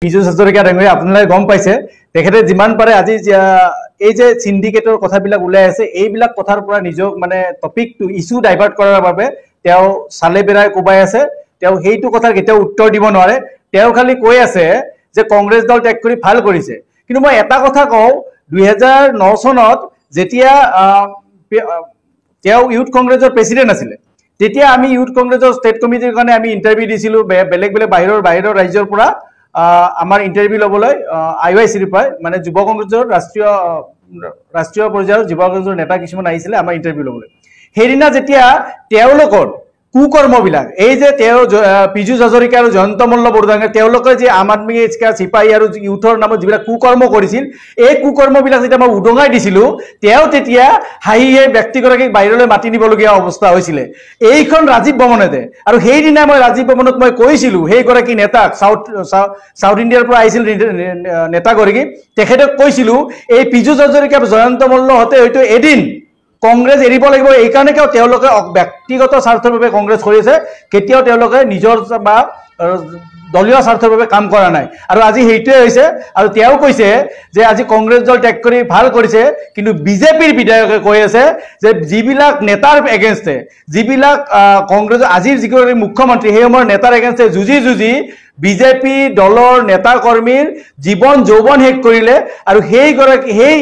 পীযুষ হাজৰিকা ডাঙৰীয়া আপোনালোকে গম পাইছে তেখেতে যিমান পাৰে আজি এই যে সিন্ডিকেটৰ কথাবিলাক ওলাই আছে এইবিলাক কথাৰ পৰা নিজক মানে টপিকটো ইস্যু ডাইভাৰ্ট কৰাৰ বাবে তেওঁ সালে বেৰাই কোবাই আছে তেওঁ হেইটো কথাৰ কেতিয়াও উত্তৰ দিব নোৱাৰে তেওঁ খালি কৈ আছে যে কংগ্ৰেছ দল ত্যাগ কৰি ভাল কৰিছে কিন্তু মই এটা কথা কওঁ 2009 চনত যেতিয়া তেওঁ ইউথ কংগ্ৰেছৰ প্ৰেসিডেন্ট আছিল তেতিয়া আমি ইউথ কংগ্ৰেছৰ ষ্টেট কমিটিৰ কাৰণে আমি ইন্টাৰভিউ দিছিলো বেলেগ বেলেগ বাহিৰৰ ৰাজ্যৰ পৰা আমাৰ ইন্টাৰভিউ লবলৈ আইওআইসি পাই মানে যুৱ কংগ্ৰেছৰ ৰাষ্ট্ৰীয় পৰ্যায়ৰ যুৱ কংগ্ৰেছৰ নেতা কিছুমান আহিছিল আমাৰ ইন্টাৰভিউ লবলৈ হেৰিনা যেতিয়া তেওঁলোকৰ কুকৰ্মবিলাক এই যে তেওঁ পীযুষ হাজৰিকা আৰু জয়ন্ত মল্ল বৰদাঙে তেওঁলোকে যে আম আদমি চিপাহী আৰু ইউথৰ নামত যিবিলাক কুকৰ্ম কৰিছিল এই কুকৰ্মবিলাক যেতিয়া মই উদঙাই দিছিলো তেওঁ তেতিয়া হাঁহিয়ে ব্যক্তিগৰাকীক বাহিৰলৈ মাতি নিবলগীয়া অৱস্থা হৈছিলে এইখন ৰাজীৱ ভৱনতে আৰু সেই দিনা মই ৰাজীৱ ভৱনত মই কৈছিলো সেই গৰাকী নেতাক সাউথ ইণ্ডিয়াৰ পৰা আহিছিল নেতাগৰাকী তেখেতক কৈছিলো এই পীযুষ হাজৰিকা জয়ন্ত মল্ল হতে হয়তো এদিন কংগ্ৰেছ এৰিব লাগিব এই কাৰণে কিয় তেওঁলোকে ব্যক্তিগত স্বাৰ্থৰ বাবে কংগ্ৰেছ কৰিছে কেতিয়াও তেওঁলোকে নিজৰ বা দলীয় স্বাৰ্থৰ বাবে কাম কৰা নাই আৰু আজি হেইটোৱে হৈছে আৰু তেওঁ কৈছে যে আজি কংগ্ৰেছ দল ত্যাগ কৰি ভাল কৰিছে কিন্তু বিজেপিৰ বিধায়কে কৈ আছে যে যিবিলাক নেতাৰ এগেইনষ্টে যিবিলাক কংগ্ৰেছ আজিৰ যিগৰাকী মুখ্যমন্ত্ৰী সেই সময়ৰ নেতাৰ এগেইনষ্টে যুঁজি বিজেপি দলৰ নেতা কৰ্মীৰ জীৱন যৌৱন শেষ কৰিলে আৰু সেই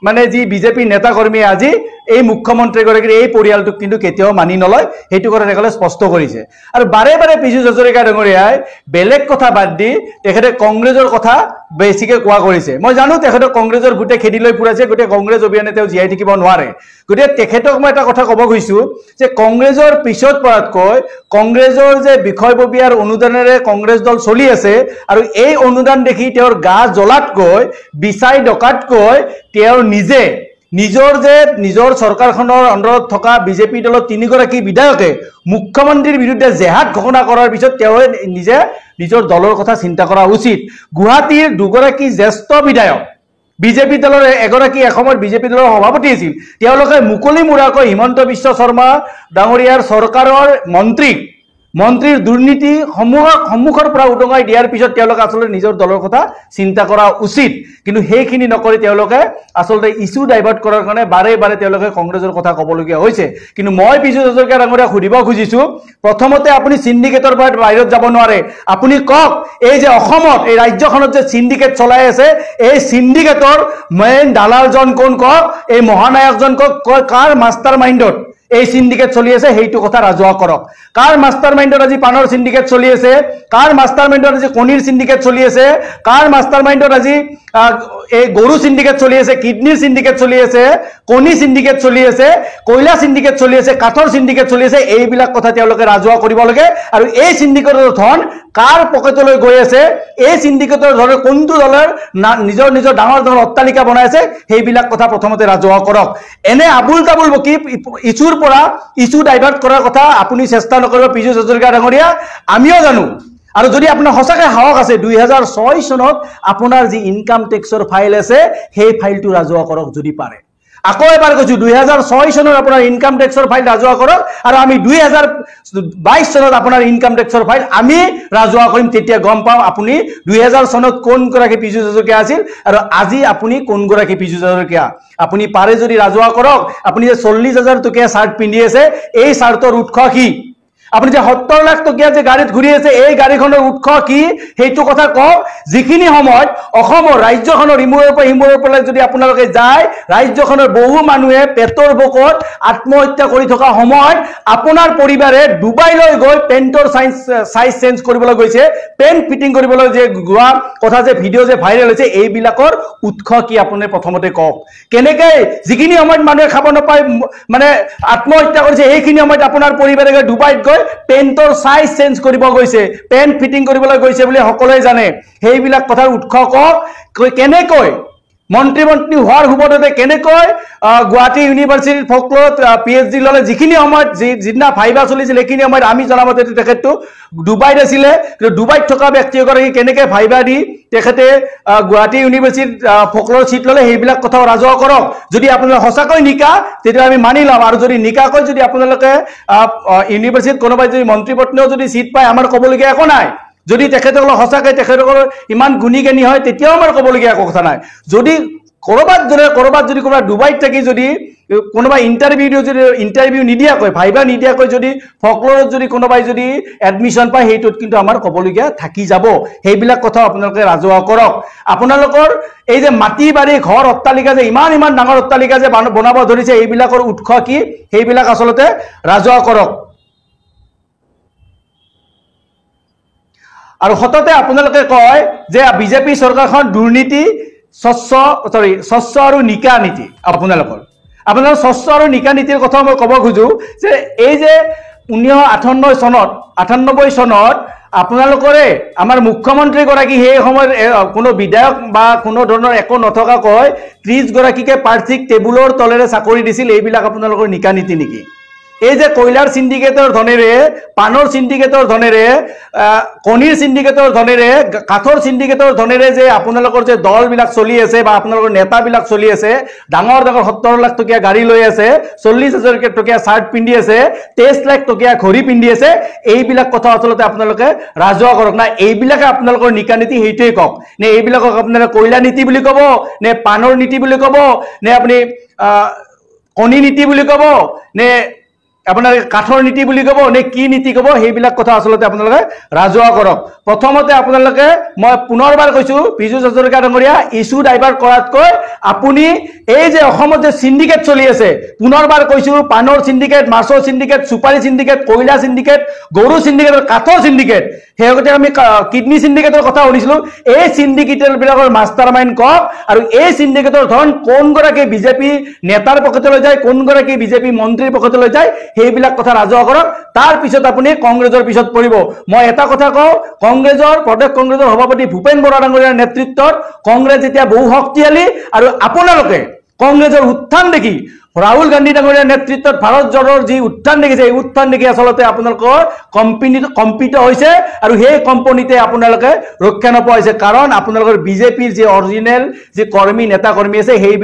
মানে যি বিজেপি নেতা কৰ্মী আজি এই মুখ্যমন্ত্ৰী গৰাকীৰ এই পৰিয়ালটোক কিন্তু কেতিয়াও মানি নলয় হেতু কথা তেখেতে স্পষ্ট কৰিছে আৰু বাৰে বাৰে পীযুষ হাজৰিকা ডাঙৰীয়াই বেলেগ কথা বাদ দি তেখেতে কংগ্ৰেছৰ কথা বেছিকে কোৱা কৰিছে মই জানো তেখেতে কংগ্ৰেছৰ গুটে খেদি লৈ পুৰাছে গুটে কংগ্ৰেছ অভিযানে তেওঁ জিয়াই থাকিব নোৱাৰে গুটে তেখেতক মই এটা কথা ক'ব গৈছো যে কংগ্ৰেছৰ পিছত পৰাতকৈ কংগ্ৰেছৰ যে বিষয়ববীয়াৰ অনুদানেৰে কংগ্ৰেছ দল চলি আছে আৰু এই অনুদান দেখি তেওঁৰ গা জ্বলাতকৈ বিচাই ডকাতকৈ তেওঁ নিজৰ চৰকাৰখনৰ অন্তৰত থকা বিজেপি দলৰ তিনিগৰাকী বিধায়কে মুখ্যমন্ত্ৰীৰ বিৰুদ্ধে জেহাদ ঘোষণা কৰাৰ পিছত তেওঁ নিজে নিজৰ দলৰ কথা চিন্তা কৰা উচিত গুৱাহাটীৰ দুগৰাকী জ্যেষ্ঠ বিধায়ক বিজেপি দলৰ এগৰাকী এসময়ত বিজেপি দলৰ সভাপতি আছিল তেওঁলোকে মুকলি মুৰাকৈ হিমন্ত বিশ্ব শৰ্মা ডাঙৰীয়াৰ চৰকাৰৰ মন্ত্ৰীৰ দুৰ্নীতি সম্মুখৰ পৰা উদঙাই দিয়াৰ পিছত তেওঁলোকে আসলে নিজৰ দলৰ কথা চিন্তা কৰা উচিত কিন্তু সেইখিনি নকৰি তেওঁলোকে আসলে ইস্যু ডাইভাৰ্ট কৰাৰ কাৰণে বাৰে বাৰে তেওঁলোকে কংগ্ৰেছৰ কথা ক'বলগীয়া হৈছে কিন্তু মই পীযুষ হাজৰিকা ডাঙৰীয়াক সুধিব খুজিছো প্ৰথমতে আপুনি সিন্ডিকেটৰ পৰা বাহিৰত যাব নোৱাৰে আপুনি কক এই যে অসমত এই ৰাজ্যখনত যে সিন্ডিকেট চলাই আছে এই সিন্ডিকেটৰ মেইন দালালজন কোন কক এই মহানায়কজন কক কাৰ মাষ্টাৰ মাইণ্ডত এই সিন্ডিকেট চলি আছে হেইটো কথা ৰাজহুৱা কৰক কাৰ মাষ্টাৰ মাইণ্ডত আজি পানৰ সিন্ডিকেট চলি আছে কাৰ মাষ্টাৰ মাইণ্ডত আজি কণীৰ সিন্ডিকেট চলি আছে কাৰ মাষ্টাৰ মাইণ্ডত আজি এই গৰু সিন্ডিকেট চলি আছে কিডনিৰ সিন্ডিকেট চলি আছে কণী সিন্ডিকেট চলি আছে কয়লা সিন্ডিকেট চলি আছে কাঠৰ সিন্ডিকেট চলি আছে এইবিলাক কথা তেওঁলোকে ৰাজহুৱা কৰিব লাগে আৰু এই সিন্ডিকেটৰ ধন কাৰ পকেটলৈ গৈ আছে এই সিন্ডিকেটৰ ধৰে কোনটো দলৰ নিজৰ ডাঙৰ অট্টালিকা বনাই আছে সেইবিলাক কথা প্ৰথমতে ৰাজহুৱা কৰক এনে আবুল তাবুল বকি ইছুৰ পৰা ইছু ডাইভাৰ্ট কৰাৰ কথা আপুনি চেষ্টা নকৰিব পীযুষ হাজৰিকা ডাঙৰীয়া আমিও জানো আৰু যদি আপোনাৰ হসাকে হাওক আছে 2006 চনত আপোনাৰ যি ইনকাম টেক্সৰ ফাইল আছে সেই ফাইলটো ৰাজহুৱা কৰক যদি পাৰে আকৌ এবাৰ কৈছো 2006 চনৰ আপোনাৰ ইনকাম টেক্সৰ ফাইল ৰাজহুৱা কৰক আৰু আমি 2022 চনত আপোনাৰ ইনকাম টেক্সৰ ফাইল আমি ৰাজহুৱা কৰিম তেতিয়া গম পাম আপুনি 2000 চনত কোন গৰাকী পীযুষ হাজৰিকা আছিল আৰু আজি আপুনি কোন গৰাকী পীযুষ হাজৰিকা আপুনি পাৰে যদি ৰাজহুৱা কৰক আপুনি যে 40,000 টকীয়া শাৰ্ট পিন্ধি আছে এই শাৰ্টৰ উৎস কি আপুনি যে 70 লাখ টকীয়া যে গাড়ীত ঘূৰি আছে এই গাড়ীখনৰ উৎস কি হেইটো কথা কওক যিখিনি সময়ত অসমৰ ৰাজ্যখনৰ ইমূৰৰ পৰা যদি আপোনালোকে যায় ৰাজ্যখনৰ বহু মানুহে পেটৰ ভোকত আত্মহত্যা কৰি থকা সময়ত আপোনাৰ পৰিবাৰে ডুবাইলৈ গৈ পেণ্টৰ সাইজ চেঞ্জ কৰিবলৈ গৈছে পেণ্ট ফিটিং কৰিবলৈ যে গোৱা কথা যে ভিডিঅ' যে ভাইৰেল হৈছে এইবিলাকৰ উৎস কি আপুনি প্ৰথমতে কওক কেনেকৈ যিখিনি সময়ত মানুহে খাব নাপায় মানে আত্মহত্যা কৰিছে এইখিনি সময়ত আপোনাৰ পৰিবাৰে গৈ ডুবাইত গৈ পেণ্টৰ সাইজ চেঞ্জ কৰিব গৈছে পেণ্ট ফিটিং কৰিবলৈ গৈছে বুলি সকলোৱে জানে সেইবিলাক কথাৰ উৎস কওক কেনেকৈ মন্ত্ৰী হোৱাৰ সুবাদতে কেনেকৈ গুৱাহাটী ইউনিভাৰ্চিটিৰ ফকলত PhD ললে যিখিনি সময়ত যিদিনা ভাইবা চলিছিল সেইখিনি সময়ত আমি জনামতে তেখেতটো ডুবাইত আছিলে কিন্তু ডুবাইত থকা ব্যক্তি এগৰাকী কেনেকৈ ভাইবা দি তেখেতে গুৱাহাটী ইউনিভাৰ্চিটিত ফকলৰ সিট ললে সেইবিলাক কথাও ৰাজহুৱা কৰক যদি আপোনালোকে সঁচাকৈ নিকা তেতিয়া আমি মানি লম আৰু যদি নিকাকৈ যদি আপোনালোকে ইউনিভাৰ্চিটিত কোনোবাই যদি মন্ত্ৰী পত্নীও যদি সিট পায় আমাৰ ক'বলগীয়া একো নাই যদি তেখেতসকলক সঁচাকৈ তেখেতসকলৰ ইমান গুণী জ্ঞানী হয় তেতিয়াও আমাৰ ক'বলগীয়া একো কথা নাই যদি কৰবাত যদি ক'ৰবাত ডুবাইত থাকি যদি কোনোবাই ইণ্টাৰভিউ নিদিয়াকৈ ভাইবা নিদিয়াকৈ যদি ফকলৰত যদি কোনোবাই যদি এডমিশ্যন পায় সেইটোত কিন্তু আমাৰ ক'বলগীয়া থাকি যাব সেইবিলাক কথা আপোনালোকে ৰাজহুৱা কৰক আপোনালোকৰ এই যে মাটি বাৰী ঘৰ অট্টালিকা যে ইমান ডাঙৰ অট্টালিকা যে বনাব ধৰিছে এইবিলাকৰ উৎস কি সেইবিলাক আচলতে ৰাজহুৱা কৰক আৰু সততে আপোনালোকে কয় যে বিজেপি চৰকাৰখন দুৰ্নীতি স্বচ্ছ আৰু নিকা নীতি আপোনালোকৰ স্বচ্ছ আৰু নিকা নীতিৰ কথা মই ক'ব খোজো যে এই যে 1998 চনত আপোনালোকৰে আমাৰ মুখ্যমন্ত্ৰীগৰাকী সেই সময়ত কোনো বিধায়ক বা কোনো ধৰণৰ একো নথকাকৈ 30 গৰাকীকে প্ৰাৰ্থীক টেবুলৰ তলেৰে চাকৰি দিছিল এইবিলাক আপোনালোকৰ নিকা নীতি নেকি এই যে কয়লাৰ সিন্ডিকেটৰ ধনেৰে পানৰ সিন্ডিকেটৰ ধনেৰে কণীৰ সিন্ডিকেটৰ ধনেৰে কাঠৰ সিন্ডিকেটৰ ধনেৰে যে আপোনালোকৰ যে দলবিলাক চলি আছে বা আপোনালোকৰ নেতাবিলাক চলি আছে ডাঙৰ 70 লাখ টকীয়া গাড়ী লৈ আছে 40,000 টকীয়া শাৰ্ট পিন্ধি আছে 23 লাখ টকীয়া ঘড়ী পিন্ধি আছে এইবিলাক কথা আচলতে আপোনালোকে ৰাজহুৱা কৰক না এইবিলাকে আপোনালোকৰ নিকা নীতি সেইটোৱে কওক নে এইবিলাকক আপোনালোকে কয়লা নীতি বুলি ক'ব নে পানৰ নীতি বুলি ক'ব নে আপুনি কণী নীতি বুলি ক'ব নে আপোনাৰ কাঠৰ নীতি বুলি ক'ব নে কি নীতি ক'ব সেইবিলাক কথা আচলতে আপোনালোকে ৰাজহুৱা কৰক প্ৰথমতে আপোনালোকে মই পুনৰবাৰ কৈছো পীযুষ হাজৰিকা ডাঙৰীয়া ইস্যু ডাইভাৰ্ট কৰাতকৈ আপুনি এই যে অসমত যে সিন্ডিকেট চলি আছে পুনৰবাৰ কৈছো পানৰ সিন্ডিকেট মাছৰ সিন্ডিকেট সুপাৰী সিন্ডিকেট কয়লা সিন্ডিকেট গৰু সিন্ডিকেট কাঠৰ সিন্ডিকেট হেগতে আমি কিডনি সিন্ডিকেটৰ কথা শুনিছিলো এই সিন্ডিকেটবিলাকৰ মাষ্টাৰমাইণ্ড কওক আৰু এই সিন্ডিকেটৰ ধন কোন গৰাকী বিজেপি নেতাৰ পকেটলৈ যায় কোন গৰাকী বিজেপি মন্ত্ৰীৰ পকেটলৈ যায় সেইবিলাক কথা ৰাজহুৱা কৰক তাৰ পিছত আপুনি কংগ্ৰেছৰ পিছত পৰিব মই এটা কথা কওঁ কংগ্ৰেছৰ প্ৰদেশ কংগ্ৰেছৰ সভাপতি ভূপেন বৰা ডাঙৰীয়াৰ নেতৃত্বত কংগ্ৰেছ এতিয়া বহু শক্তিশালী আৰু আপোনালোকে কংগ্ৰেছৰ উত্থান দেখি ৰাহুল গান্ধী ডাঙৰীয়াৰ নেতৃত্বত ভাৰত জোৰৰ যি উত্থান দেখিছে এই উত্থান দেখি আচলতে আপোনালোকৰ কম্পিত হৈছে আৰু সেই কোম্পানীতে আপোনালোকে ৰক্ষা নপোৱা হৈছে কাৰণ আপোনালোকৰ বিজেপিৰ যি অৰিজিনেল যি কৰ্মী নেতা কৰ্মী আছে সেই